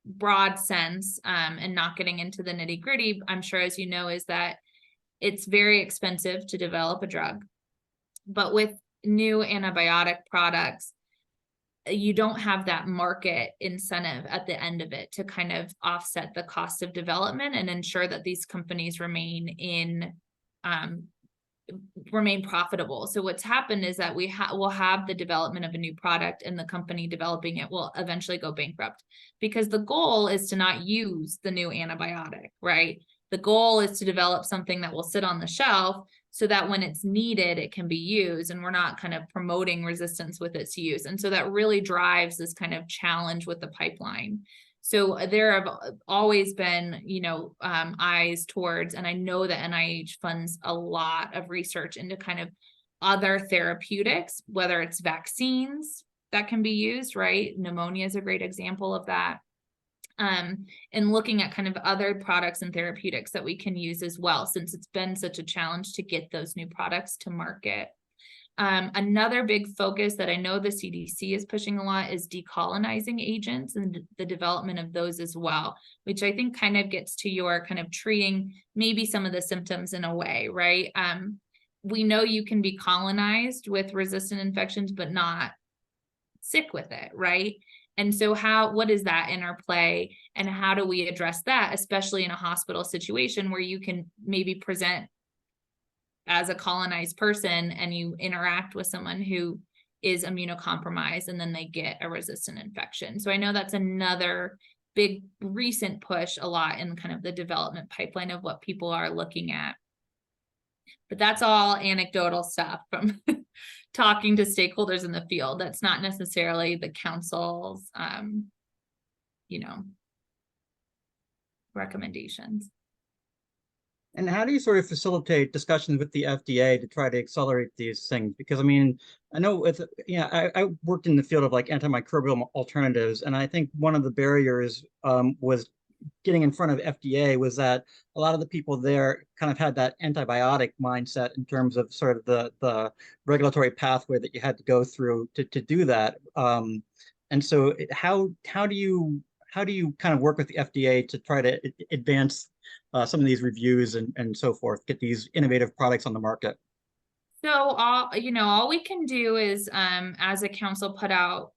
broad sense, and not getting into the nitty gritty, I'm sure as you know, is that it's very expensive to develop a drug. But with new antibiotic products, you don't have that market incentive at the end of it to kind of offset the cost of development and ensure that these companies remain profitable. So what's happened is that we'll have the development of a new product, and the company developing it will eventually go bankrupt, because the goal is to not use the new antibiotic, right? The goal is to develop something that will sit on the shelf so that when it's needed, it can be used, and we're not kind of promoting resistance with its use. And so that really drives this kind of challenge with the pipeline. So there have always been, eyes towards, and I know that NIH funds a lot of research into kind of other therapeutics, whether it's vaccines that can be used, right? Pneumonia is a great example of that. And looking at kind of other products and therapeutics that we can use as well, since it's been such a challenge to get those new products to market. Another big focus that I know the CDC is pushing a lot is decolonizing agents and the development of those as well, which I think kind of gets to your kind of treating maybe some of the symptoms in a way, right? We know you can be colonized with resistant infections, but not sick with it, right? And so what is that interplay, and how do we address that, especially in a hospital situation where you can maybe present as a colonized person and you interact with someone who is immunocompromised and then they get a resistant infection. So I know that's another big recent push a lot in kind of the development pipeline of what people are looking at. But that's all anecdotal stuff from talking to stakeholders in the field. That's not necessarily the council's, recommendations. And how do you sort of facilitate discussions with the FDA to try to accelerate these things? Because I mean, I know I worked in the field of like antimicrobial alternatives, and I think one of the barriers was getting in front of FDA was that a lot of the people there kind of had that antibiotic mindset in terms of sort of the regulatory pathway that you had to go through to do that. And so how do you kind of work with the FDA to try to advance some of these reviews and so forth, get these innovative products on the market? So all we can do is, as a council, put out,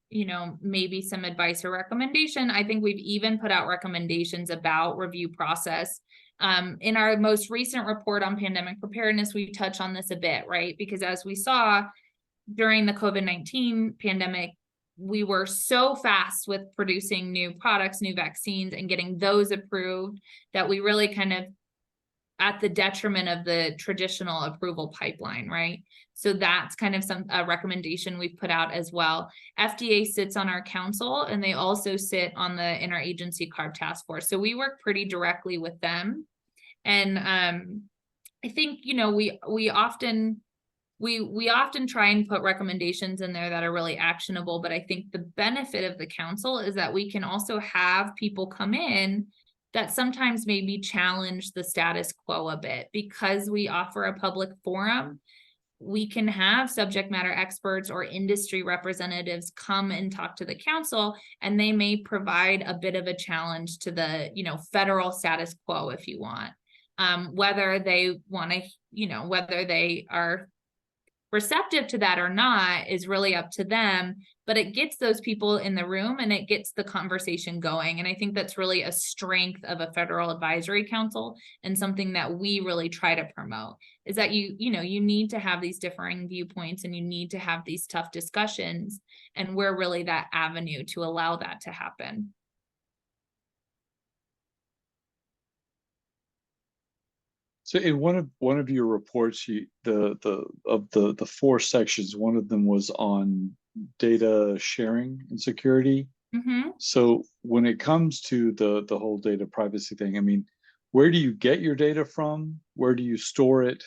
maybe some advice or recommendation. I think we've even put out recommendations about review process. In our most recent report on pandemic preparedness, we touch on this a bit, right? Because as we saw during the COVID-19 pandemic, we were so fast with producing new products, new vaccines, and getting those approved that we really kind of at the detriment of the traditional approval pipeline, right? So that's kind of a recommendation we've put out as well. FDA sits on our council, and they also sit on the interagency CARB task force. So we work pretty directly with them. And I think, we often try and put recommendations in there that are really actionable, but I think the benefit of the council is that we can also have people come in that sometimes maybe challenge the status quo a bit. Because we offer a public forum, we can have subject matter experts or industry representatives come and talk to the council, and they may provide a bit of a challenge to the, federal status quo, if you want. Whether they want to, whether they are receptive to that or not is really up to them, but it gets those people in the room and it gets the conversation going. And I think that's really a strength of a federal advisory council, and something that we really try to promote is that you need to have these differing viewpoints, and you need to have these tough discussions, and we're really that avenue to allow that to happen. So in one of your reports, the 4 sections, one of them was on data sharing and security. Mm-hmm. So when it comes to the whole data privacy thing, I mean, where do you get your data from? Where do you store it?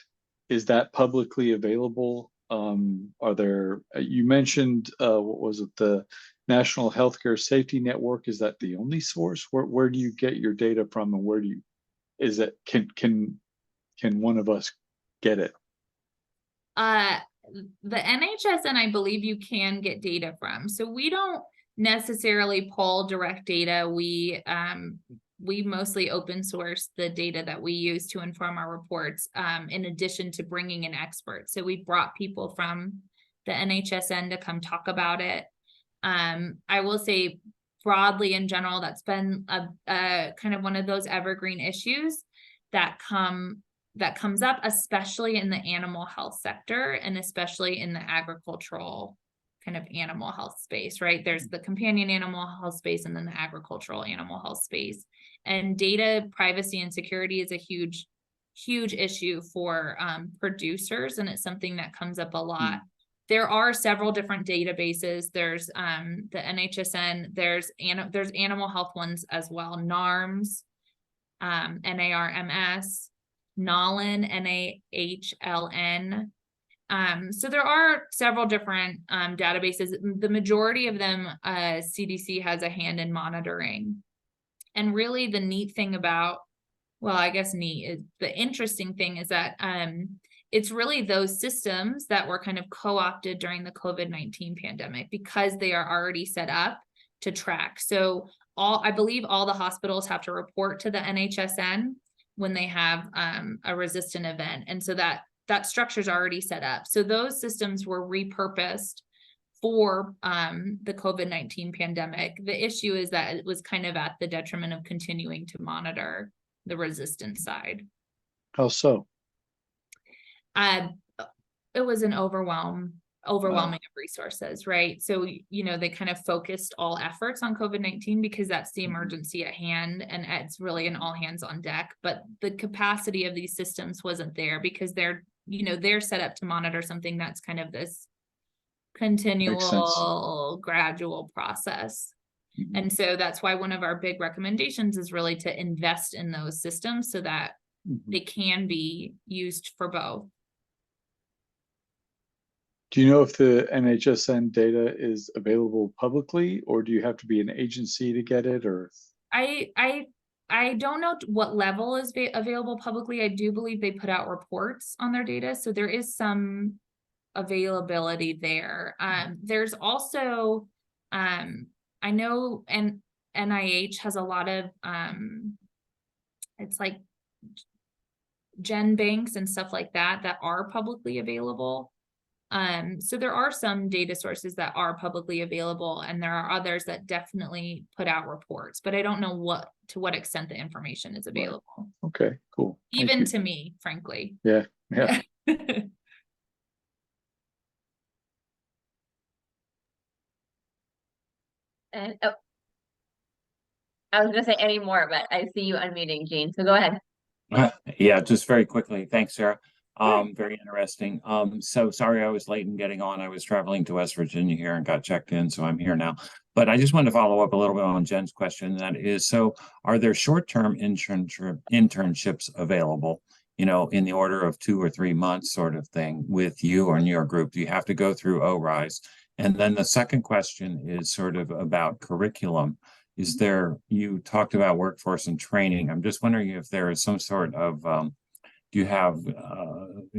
Is that publicly available? Are there, you mentioned, what was it, the National Healthcare Safety Network? Is that the only source? Where do you get your data from, and where do you, is it, can one of us get it? The NHS, and I believe you can get data from. So we don't necessarily pull direct data. We mostly open source the data that we use to inform our reports, in addition to bringing in experts. So we brought people from the NHSN to come talk about it. I will say broadly in general, that's been a kind of one of those evergreen issues that comes up, especially in the animal health sector, and especially in the agricultural kind of animal health space, right? There's the companion animal health space and then the agricultural animal health space. And data privacy and security is a huge, huge issue for producers, and it's something that comes up a lot. There are several different databases. There's the NHSN, there's animal health ones as well, NARMS, NARMS, NAHLN, NAHLN. So there are several different databases. The majority of them, CDC has a hand in monitoring. And really the neat thing about, well, I guess neat is the interesting thing is that it's really those systems that were kind of co-opted during the COVID-19 pandemic because they are already set up to track. So I believe all the hospitals have to report to the NHSN when they have a resistant event. And so that structure is already set up. So those systems were repurposed for the COVID-19 pandemic. The issue is that it was kind of at the detriment of continuing to monitor the resistance side. How so? It was an overwhelming of resources, right? So, they kind of focused all efforts on COVID-19 because that's the emergency at hand, and it's really an all hands on deck. But the capacity of these systems wasn't there because they're set up to monitor something that's kind of this continual, gradual process. And so that's why one of our big recommendations is really to invest in those systems so that they can be used for both. Do you know if the NHSN data is available publicly, or do you have to be an agency to get it? Or I don't know what level is available publicly. I do believe they put out reports on their data, so there is some availability there. There's also, I know, and NIH has a lot of, it's like gen banks and stuff like that are publicly available. So there are some data sources that are publicly available, and there are others that definitely put out reports, but I don't know to what extent the information is available. Okay, cool. Even to me, frankly. Yeah. And I was gonna say any more, but I see you unmuting, Gene. So go ahead. Yeah, just very quickly. Thanks, Sarah. Very interesting. So sorry I was late in getting on. I was traveling to West Virginia here and got checked in, so I'm here now. But I just wanted to follow up a little bit on Jen's question. That is, so are there short-term internships available, in the order of 2 or 3 months sort of thing with you or in your group? Do you have to go through ORISE? And then the second question is sort of about curriculum. You talked about workforce and training. I'm just wondering if there is some sort of, do you have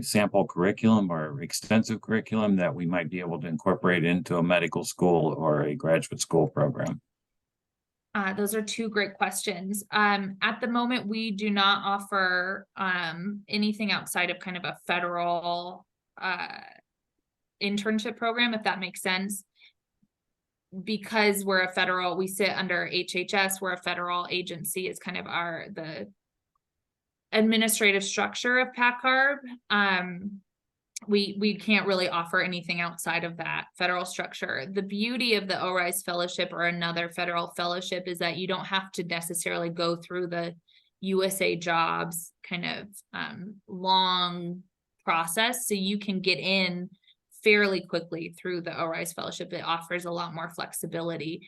sample curriculum or extensive curriculum that we might be able to incorporate into a medical school or a graduate school program? Those are 2 great questions. At the moment, we do not offer anything outside of kind of a federal internship program, if that makes sense. Because we sit under HHS, we're a federal agency, is kind of the administrative structure of PACCARB. We can't really offer anything outside of that federal structure. The beauty of the ORISE fellowship or another federal fellowship is that you don't have to necessarily go through the USA Jobs kind of long process. So you can get in fairly quickly through the ORISE fellowship. It offers a lot more flexibility,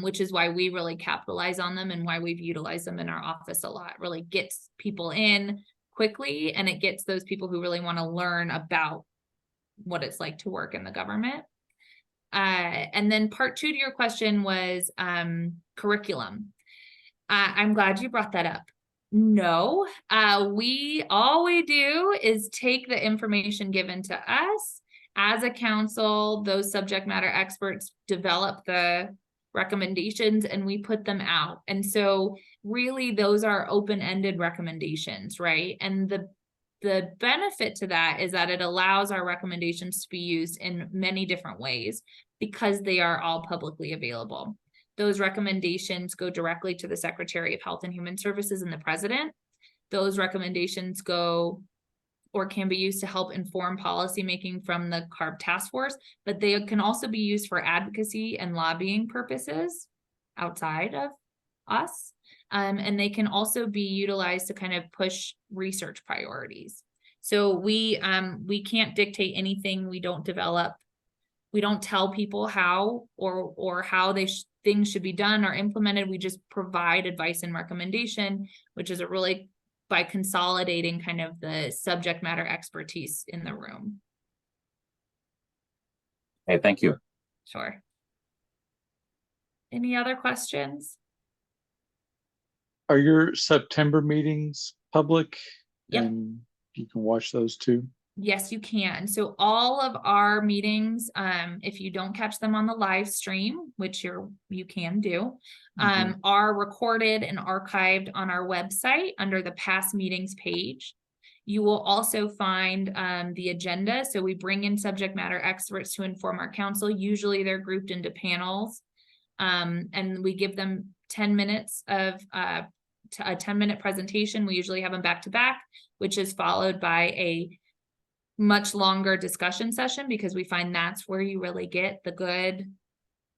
which is why we really capitalize on them and why we've utilized them in our office a lot. Really gets people in quickly, and it gets those people who really want to learn about what it's like to work in the government. And then part 2 to your question was curriculum. I'm glad you brought that up. No, all we do is take the information given to us as a council. Those subject matter experts develop the recommendations and we put them out. And so really those are open-ended recommendations, right? And the benefit to that is that it allows our recommendations to be used in many different ways because they are all publicly available. Those recommendations go directly to the Secretary of Health and Human Services and the President. Those recommendations go or can be used to help inform policymaking from the PACCARB task force, but they can also be used for advocacy and lobbying purposes outside of us. And they can also be utilized to kind of push research priorities. So we can't dictate anything. We don't develop. We don't tell people how or how things should be done or implemented. We just provide advice and recommendation, which is by consolidating kind of the subject matter expertise in the room. Okay, thank you. Sure. Any other questions? Are your September meetings public? Yep. And you can watch those too? Yes, you can. So all of our meetings, if you don't catch them on the live stream, which you can do, are recorded and archived on our website under the past meetings page. You will also find the agenda. So we bring in subject matter experts to inform our council. Usually they're grouped into panels, and we give them 10 minutes of a 10-minute presentation. We usually have them back to back, which is followed by a much longer discussion session, because we find that's where you really get the good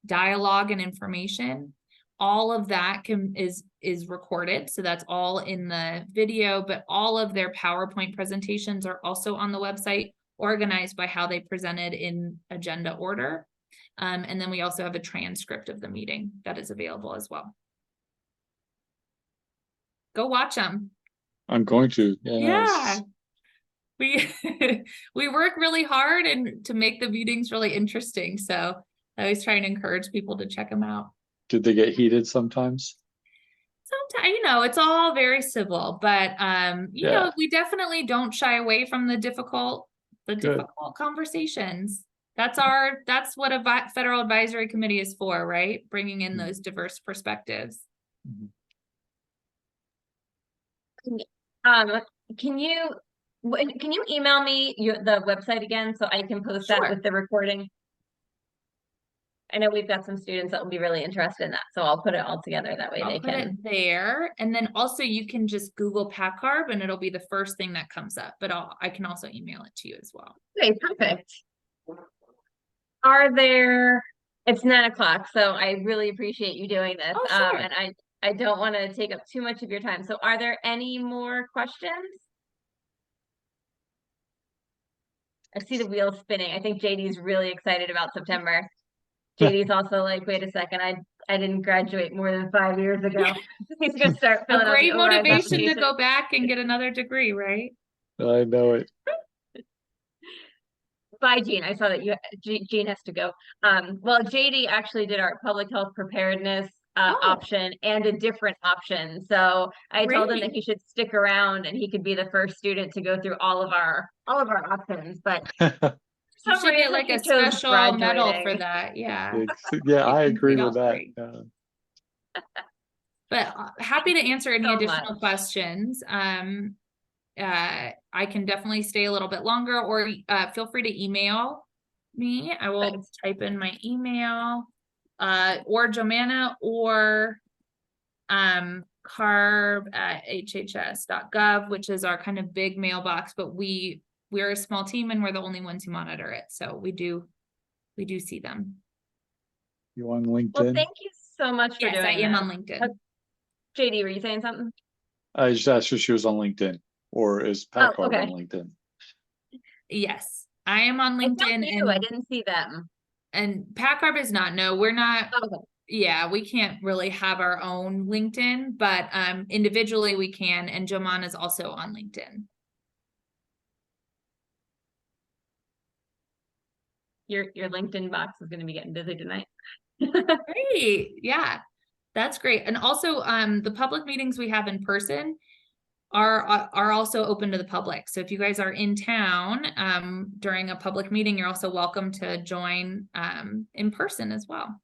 dialogue and information. All of that is recorded, so that's all in the video, but all of their PowerPoint presentations are also on the website, organized by how they presented in agenda order. And then we also have a transcript of the meeting that is available as well. Go watch them. I'm going to. Yeah. We work really hard and to make the meetings really interesting. So I always try and encourage people to check them out. Did they get heated sometimes? Sometimes, it's all very civil, but you know, we definitely don't shy away from the difficult conversations. That's what a federal advisory committee is for, right? Bringing in those diverse perspectives. Can you email me the website again so I can post that with the recording? I know we've got some students that will be really interested in that, so I'll put it all together. That way they can. I'll put it there, and then also you can just Google PACCARB and it'll be the first thing that comes up. But I can also email it to you as well. Okay, perfect. It's 9 o'clock, so I really appreciate you doing this. Oh, sure. And I don't want to take up too much of your time. So are there any more questions? I see the wheels spinning. I think JD's really excited about September. JD's also like, wait a second, I didn't graduate more than 5 years ago. He's gonna start filling a great out the motivation to go back and get another degree, right? I know it. Bye, Jean. I saw that Jean has to go. Well, JD actually did our public health preparedness option and a different option. So I told him that he should stick around and he could be the first student to go through all of our options. But you should get like a special medal for that. Yeah. Yeah, I agree with that. But happy to answer any additional questions. I can definitely stay a little bit longer, or feel free to email me. I will type in my email, or Joanna, or carb@hhs.gov, which is our kind of big mailbox, but we're a small team and we're the only ones who monitor it. So we do see them. You on LinkedIn? Well, thank you so much for doing that. Yes, I am that. on LinkedIn. JD, were you saying something? I just asked her if she was on LinkedIn, or is PACCARB okay. on LinkedIn? Yes, I am on I saw LinkedIn, you. I and didn't see them. PACCARB is not. No, we're not. Okay. Yeah, we can't really have our own LinkedIn, but individually we can. And Joman is also on LinkedIn. Your LinkedIn box is going to be getting busy tonight. Great. Yeah, that's great. And also the public meetings we have in person are also open to the public. So if you guys are in town during a public meeting, you're also welcome to join in person as well.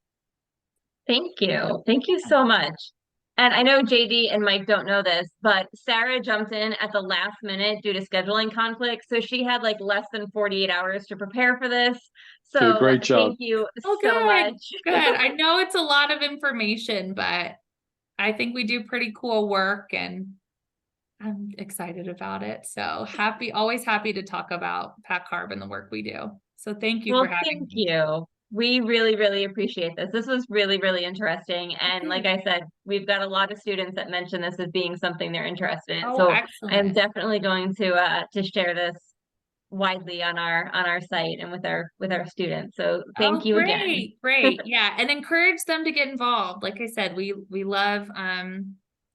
Thank you. Thank you so much. And I know JD and Mike don't know this, but Sarah jumped in at the last minute due to scheduling conflicts. So she had like less than 48 hours to prepare for this. Did a So great job. thank you Oh, so good. much. Good. I know it's a lot of information, but I think we do pretty cool work and I'm excited about it. So always happy to talk about PACCARB and the work we do. So thank you Well, for having thank me. you. We really, really appreciate this. This was really, really interesting. And like I said, we've got a lot of students that mention this as being something they're interested in. Oh, So excellent. I'm definitely going to share this widely on our site and with our students. So thank you again. Great. Yeah. And encourage them to get involved. Like I said, we love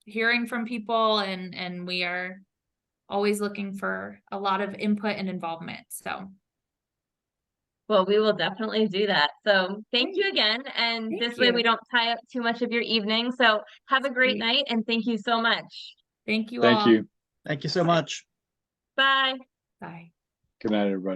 hearing from people and we are always looking for a lot of input and involvement. So Well, we will definitely do that. So thank you again. And Thank this way you. we don't tie up too much of your evening. So have a great night and thank you so much. Thank you Thank all. you. Thank you so much. Bye. Bye. Good night, everybody.